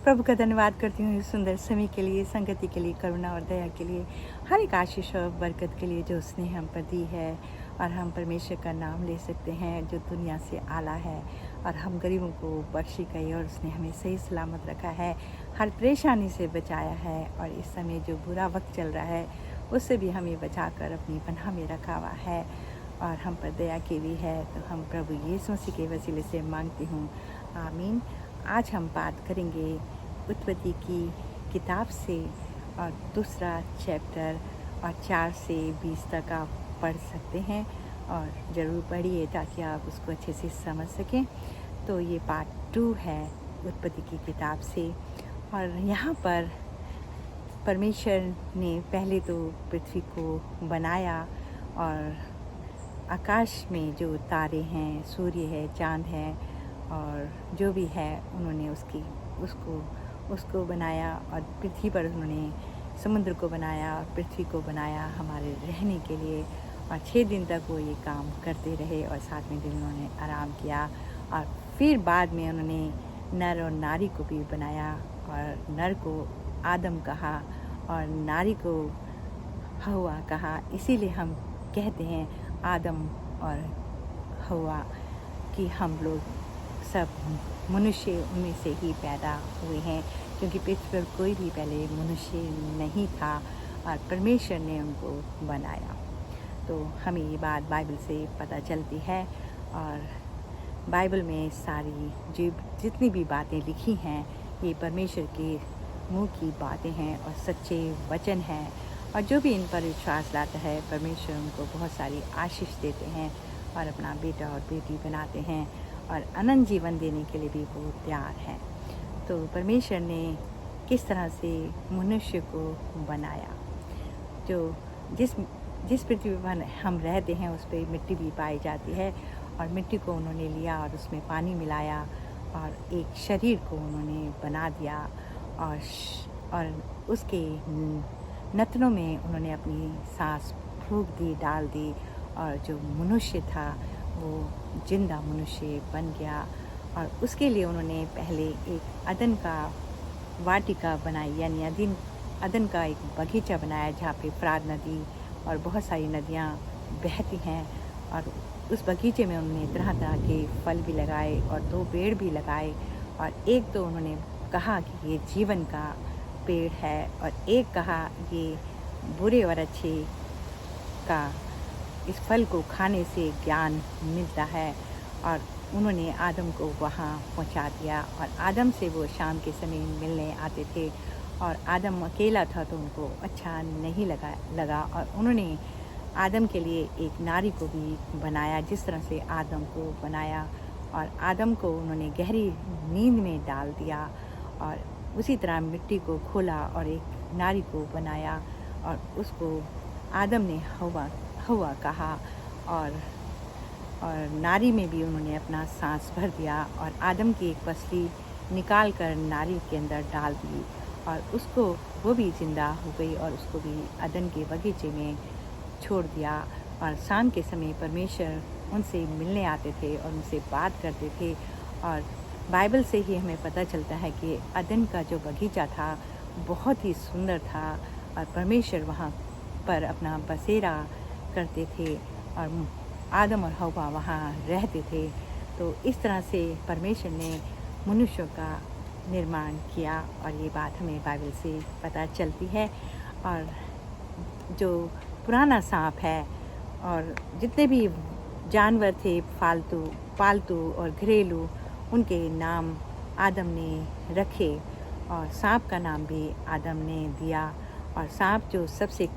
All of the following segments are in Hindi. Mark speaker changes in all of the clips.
Speaker 1: प्रभु का धन्यवाद करती हूँ इस सुंदर समय के लिए, संगति के लिए, करुणा और दया के लिए, हर एक आशीष और बरकत के लिए जो उसने हम पर दी है। और हम परमेश्वर का नाम ले सकते हैं जो दुनिया से आला है, और हम गरीबों को बख्शी गई और उसने हमें सही सलामत रखा है, हर परेशानी से बचाया है। और इस समय जो बुरा वक्त चल रहा है उससे भी हमें बचाकर अपनी पनाह में रखा हुआ है और हम पर दया की भी है। तो हम प्रभु यीशु मसीह के वसीले से मांगती हूँ, आमीन। आज हम बात करेंगे उत्पत्ति की किताब से, और दूसरा चैप्टर, और 4 से 20 तक आप पढ़ सकते हैं और ज़रूर पढ़िए ताकि आप उसको अच्छे से समझ सकें। तो ये पार्ट 2 है उत्पत्ति की किताब से। और यहाँ पर परमेश्वर ने पहले तो पृथ्वी को बनाया, और आकाश में जो तारे हैं, सूर्य है, चाँद है और जो भी है उन्होंने उसको बनाया। और पृथ्वी पर उन्होंने समुद्र को बनाया और पृथ्वी को बनाया हमारे रहने के लिए। और 6 दिन तक वो ये काम करते रहे और 7वें दिन उन्होंने आराम किया। और फिर बाद में उन्होंने नर और नारी को भी बनाया, और नर को आदम कहा और नारी को हव्वा कहा। इसीलिए हम कहते हैं आदम और हव्वा कि हम लोग सब मनुष्य उनमें से ही पैदा हुए हैं, क्योंकि पृथ्वी पर कोई भी पहले मनुष्य नहीं था और परमेश्वर ने उनको बनाया। तो हमें ये बात बाइबल से पता चलती है, और बाइबल में सारी जितनी भी बातें लिखी हैं ये परमेश्वर के मुंह की बातें हैं और सच्चे वचन हैं। और जो भी इन पर विश्वास लाता है परमेश्वर उनको बहुत सारी आशीष देते हैं और अपना बेटा और बेटी बनाते हैं, और अनंत जीवन देने के लिए भी वो तैयार हैं। तो परमेश्वर ने किस तरह से मनुष्य को बनाया, जो जिस पृथ्वी पर हम रहते हैं उस पर मिट्टी भी पाई जाती है, और मिट्टी को उन्होंने लिया और उसमें पानी मिलाया और एक शरीर को उन्होंने बना दिया, और उसके नथनों में उन्होंने अपनी सांस फूंक दी, डाल दी, और जो मनुष्य था वो जिंदा मनुष्य बन गया। और उसके लिए उन्होंने पहले एक अदन का वाटिका बनाई, यानी अदन का एक बगीचा बनाया जहाँ पे फरात नदी और बहुत सारी नदियाँ बहती हैं। और उस बगीचे में उन्होंने तरह तरह के फल भी लगाए और 2 पेड़ भी लगाए, और एक तो उन्होंने कहा कि ये जीवन का पेड़ है, और एक कहा ये बुरे और अच्छे का, इस फल को खाने से ज्ञान मिलता है। और उन्होंने आदम को वहाँ पहुँचा दिया, और आदम से वो शाम के समय मिलने आते थे, और आदम अकेला था तो उनको अच्छा नहीं लगा और उन्होंने आदम के लिए एक नारी को भी बनाया जिस तरह से आदम को बनाया। और आदम को उन्होंने गहरी नींद में डाल दिया, और उसी तरह मिट्टी को खोला और एक नारी को बनाया, और उसको आदम ने हव्वा कहा। और नारी में भी उन्होंने अपना सांस भर दिया, और आदम की एक पसली निकाल कर नारी के अंदर डाल दी, और उसको वो भी जिंदा हो गई, और उसको भी अदन के बगीचे में छोड़ दिया। और शाम के समय परमेश्वर उनसे मिलने आते थे और उनसे बात करते थे। और बाइबल से ही हमें पता चलता है कि अदन का जो बगीचा था बहुत ही सुंदर था, और परमेश्वर वहाँ पर अपना बसेरा करते थे, और आदम और हव्वा वहाँ रहते थे। तो इस तरह से परमेश्वर ने मनुष्यों का निर्माण किया, और ये बात हमें बाइबल से पता चलती है। और जो पुराना सांप है और जितने भी जानवर थे पालतू और घरेलू, उनके नाम आदम ने रखे, और सांप का नाम भी आदम ने दिया। और सांप जो सबसे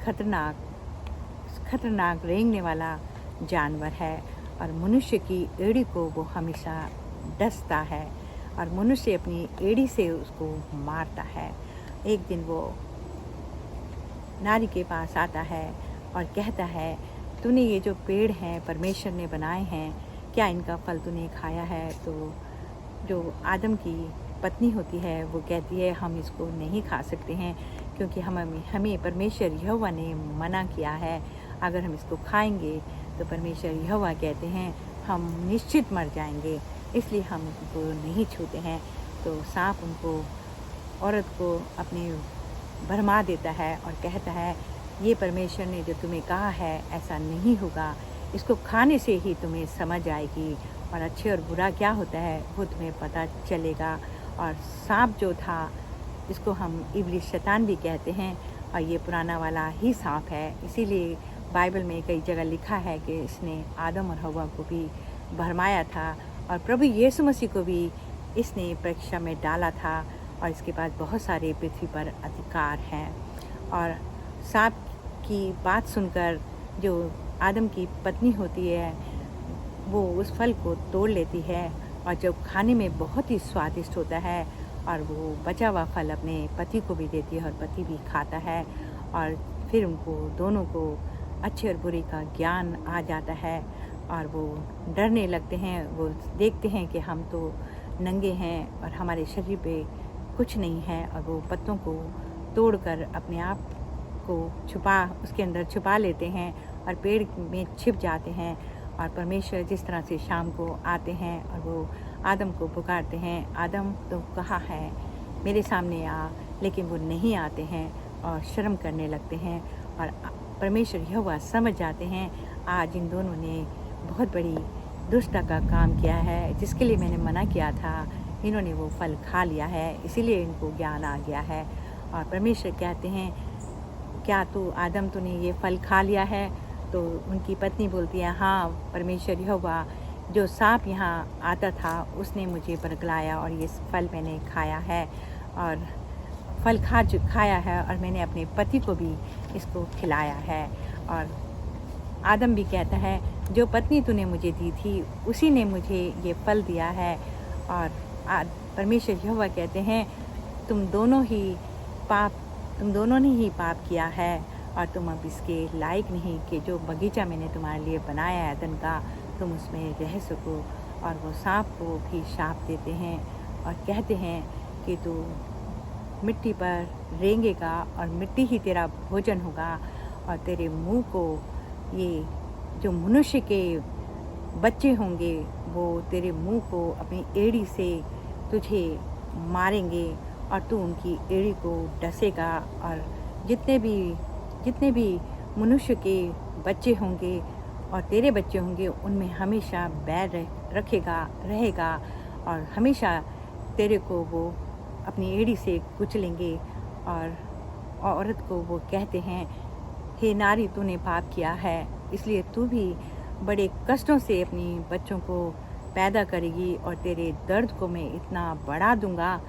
Speaker 1: खतरनाक रेंगने वाला जानवर है, और मनुष्य की एड़ी को वो हमेशा डसता है, और मनुष्य अपनी एड़ी से उसको मारता है। एक दिन वो नारी के पास आता है और कहता है, तूने ये जो पेड़ हैं परमेश्वर ने बनाए हैं, क्या इनका फल तूने खाया है? तो जो आदम की पत्नी होती है वो कहती है, हम इसको नहीं खा सकते हैं, क्योंकि हमें परमेश्वर यहोवा ने मना किया है। अगर हम इसको खाएंगे तो परमेश्वर यहोवा कहते हैं हम निश्चित मर जाएंगे, इसलिए हम उनको नहीं छूते हैं। तो सांप उनको औरत को अपने भरमा देता है और कहता है, ये परमेश्वर ने जो तुम्हें कहा है ऐसा नहीं होगा, इसको खाने से ही तुम्हें समझ आएगी और अच्छे और बुरा क्या होता है वो तुम्हें पता चलेगा। और सांप जो था, इसको हम इब्लिस शैतान भी कहते हैं, और ये पुराना वाला ही सांप है। इसीलिए बाइबल में कई जगह लिखा है कि इसने आदम और हव्वा को भी भरमाया था, और प्रभु यीशु मसीह को भी इसने परीक्षा में डाला था, और इसके पास बहुत सारे पृथ्वी पर अधिकार हैं। और सांप की बात सुनकर जो आदम की पत्नी होती है वो उस फल को तोड़ लेती है, और जब खाने में बहुत ही स्वादिष्ट होता है, और वो बचा हुआ फल अपने पति को भी देती है और पति भी खाता है, और फिर उनको दोनों को अच्छे और बुरे का ज्ञान आ जाता है, और वो डरने लगते हैं। वो देखते हैं कि हम तो नंगे हैं और हमारे शरीर पे कुछ नहीं है, और वो पत्तों को तोड़कर अपने आप को उसके अंदर छुपा लेते हैं और पेड़ में छिप जाते हैं। और परमेश्वर जिस तरह से शाम को आते हैं और वो आदम को पुकारते हैं, आदम तो कहाँ है, मेरे सामने आ, लेकिन वो नहीं आते हैं और शर्म करने लगते हैं। और परमेश्वर यहोवा समझ जाते हैं, आज इन दोनों ने बहुत बड़ी दुष्टता का काम किया है, जिसके लिए मैंने मना किया था, इन्होंने वो फल खा लिया है, इसीलिए इनको ज्ञान आ गया है। और परमेश्वर कहते हैं, क्या तू आदम तूने ये फल खा लिया है? तो उनकी पत्नी बोलती है, हाँ परमेश्वर यहोवा, जो सांप यहाँ आता था उसने मुझे बरगलाया और ये फल मैंने खाया है, और फल खाया है, और मैंने अपने पति को भी इसको खिलाया है। और आदम भी कहता है, जो पत्नी तूने मुझे दी थी उसी ने मुझे ये फल दिया है। और परमेश्वर यहोवा कहते हैं, तुम दोनों ने ही पाप किया है, और तुम अब इसके लायक नहीं कि जो बगीचा मैंने तुम्हारे लिए बनाया है अदन का, तुम उसमें रह सको। और वो सांप को भी शाप देते हैं और कहते हैं कि तू मिट्टी पर रेंगेगा और मिट्टी ही तेरा भोजन होगा, और तेरे मुंह को ये जो मनुष्य के बच्चे होंगे वो तेरे मुंह को अपनी एड़ी से तुझे मारेंगे, और तू उनकी एड़ी को डसेगा। और जितने भी मनुष्य के बच्चे होंगे और तेरे बच्चे होंगे उनमें हमेशा बैर रहेगा, और हमेशा तेरे को वो अपनी एड़ी से कुचलेंगे। और औरत को वो कहते हैं, हे नारी, तूने पाप किया है, इसलिए तू भी बड़े कष्टों से अपनी बच्चों को पैदा करेगी, और तेरे दर्द को मैं इतना बढ़ा दूंगा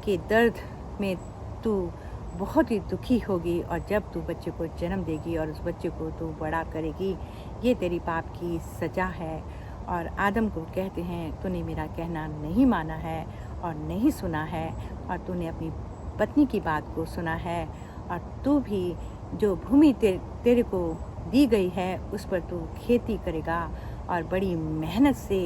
Speaker 1: कि दर्द में तू बहुत ही दुखी होगी, और जब तू बच्चे को जन्म देगी और उस बच्चे को तू बड़ा करेगी, ये तेरी पाप की सज़ा है। और आदम को कहते हैं, तूने मेरा कहना नहीं माना है और नहीं सुना है, और तूने अपनी पत्नी की बात को सुना है, और तू भी जो भूमि तेरे को दी गई है उस पर तू खेती करेगा, और बड़ी मेहनत से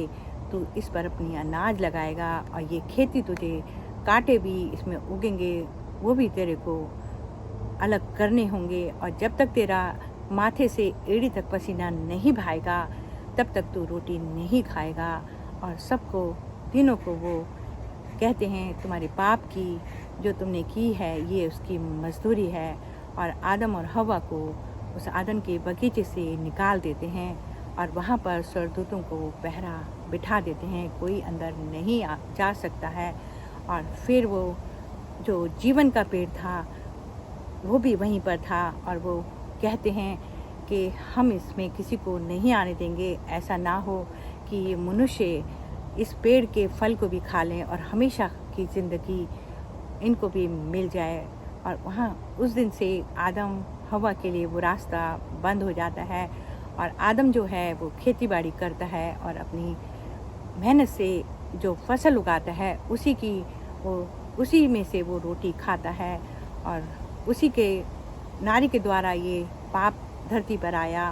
Speaker 1: तू इस पर अपनी अनाज लगाएगा, और ये खेती तुझे कांटे भी इसमें उगेंगे, वो भी तेरे को अलग करने होंगे, और जब तक तेरा माथे से एड़ी तक पसीना नहीं बहाएगा तब तक तू रोटी नहीं खाएगा। और सबको तीनों को वो कहते हैं, तुम्हारे पाप की जो तुमने की है ये उसकी मजदूरी है। और आदम और हव्वा को उस आदम के बगीचे से निकाल देते हैं, और वहाँ पर स्वर्गदूतों को पहरा बिठा देते हैं, कोई अंदर नहीं जा सकता है। और फिर वो जो जीवन का पेड़ था वो भी वहीं पर था, और वो कहते हैं कि हम इसमें किसी को नहीं आने देंगे, ऐसा ना हो कि ये मनुष्य इस पेड़ के फल को भी खा लें और हमेशा की ज़िंदगी इनको भी मिल जाए। और वहाँ उस दिन से आदम हव्वा के लिए वो रास्ता बंद हो जाता है, और आदम जो है वो खेती बाड़ी करता है और अपनी मेहनत से जो फसल उगाता है उसी में से वो रोटी खाता है। और उसी के नारी के द्वारा ये पाप धरती पर आया,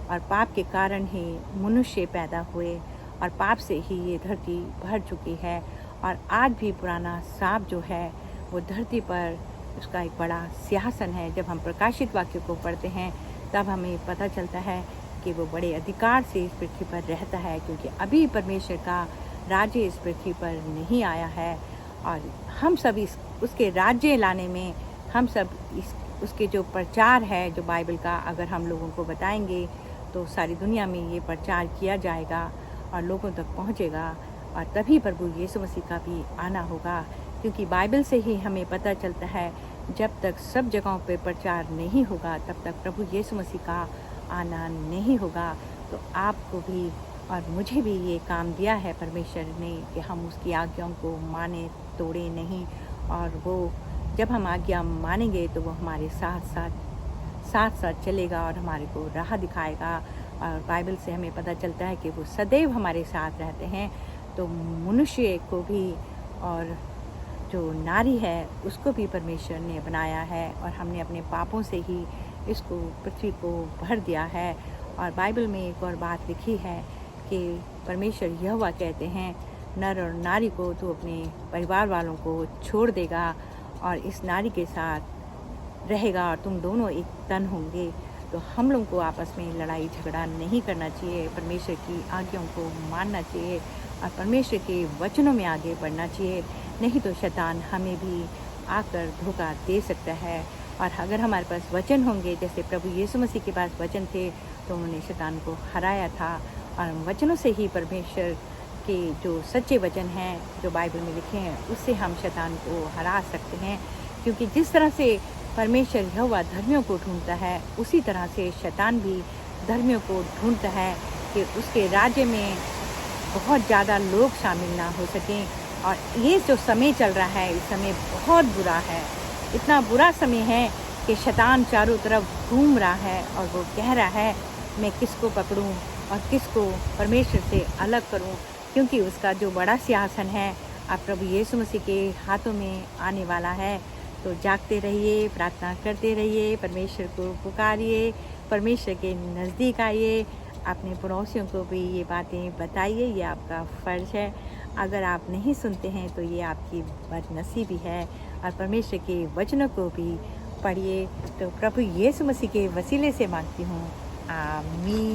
Speaker 1: और पाप के कारण ही मनुष्य पैदा हुए, और पाप से ही ये धरती भर चुकी है। और आज भी पुराना सांप जो है वो धरती पर उसका एक बड़ा सिंहासन है। जब हम प्रकाशित वाक्य को पढ़ते हैं तब हमें पता चलता है कि वो बड़े अधिकार से इस पृथ्वी पर रहता है, क्योंकि अभी परमेश्वर का राज्य इस पृथ्वी पर नहीं आया है। और हम सब उसके राज्य लाने में, हम सब उसके जो प्रचार है जो बाइबल का, अगर हम लोगों को बताएंगे तो सारी दुनिया में ये प्रचार किया जाएगा और लोगों तक पहुंचेगा, और तभी प्रभु यीशु मसीह का भी आना होगा। क्योंकि बाइबल से ही हमें पता चलता है, जब तक सब जगहों पे प्रचार नहीं होगा तब तक प्रभु यीशु मसीह का आना नहीं होगा। तो आपको भी और मुझे भी ये काम दिया है परमेश्वर ने कि हम उसकी आज्ञाओं को माने, तोड़े नहीं, और वो जब हम आज्ञा मानेंगे तो वो हमारे साथ चलेगा और हमारे को राह दिखाएगा। और बाइबल से हमें पता चलता है कि वो सदैव हमारे साथ रहते हैं। तो मनुष्य को भी और जो नारी है उसको भी परमेश्वर ने बनाया है, और हमने अपने पापों से ही इसको पृथ्वी को भर दिया है। और बाइबल में एक और बात लिखी है कि परमेश्वर यहोवा कहते हैं, नर और नारी को तू अपने परिवार वालों को छोड़ देगा और इस नारी के साथ रहेगा और तुम दोनों एक तन होंगे। तो हम लोगों को आपस में लड़ाई झगड़ा नहीं करना चाहिए, परमेश्वर की आज्ञाओं को मानना चाहिए और परमेश्वर के वचनों में आगे बढ़ना चाहिए। नहीं तो शैतान हमें भी आकर धोखा दे सकता है। और अगर हमारे पास वचन होंगे, जैसे प्रभु यीशु मसीह के पास वचन थे तो उन्होंने शैतान को हराया था, और वचनों से ही परमेश्वर के जो सच्चे वचन हैं जो बाइबल में लिखे हैं उससे हम शैतान को हरा सकते हैं। क्योंकि जिस तरह से परमेश्वर यहोवा धर्मियों को ढूंढता है, उसी तरह से शैतान भी धर्मियों को ढूंढता है कि उसके राज्य में बहुत ज़्यादा लोग शामिल ना हो सकें। और ये जो समय चल रहा है, इस समय बहुत बुरा है, इतना बुरा समय है कि शैतान चारों तरफ घूम रहा है और वो कह रहा है मैं किसको पकड़ूं और किसको परमेश्वर से अलग करूं, क्योंकि उसका जो बड़ा सिंहासन है अब प्रभु यीशु मसीह के हाथों में आने वाला है। तो जागते रहिए, प्रार्थना करते रहिए, परमेश्वर को पुकारिए, परमेश्वर के नज़दीक आइए, अपने पड़ोसियों को भी ये बातें बताइए, ये आपका फ़र्ज़ है। अगर आप नहीं सुनते हैं तो ये आपकी बदनसीबी है। और परमेश्वर के वचनों को भी पढ़िए। तो प्रभु यीशु मसीह के वसीले से मांगती हूँ, आमीन।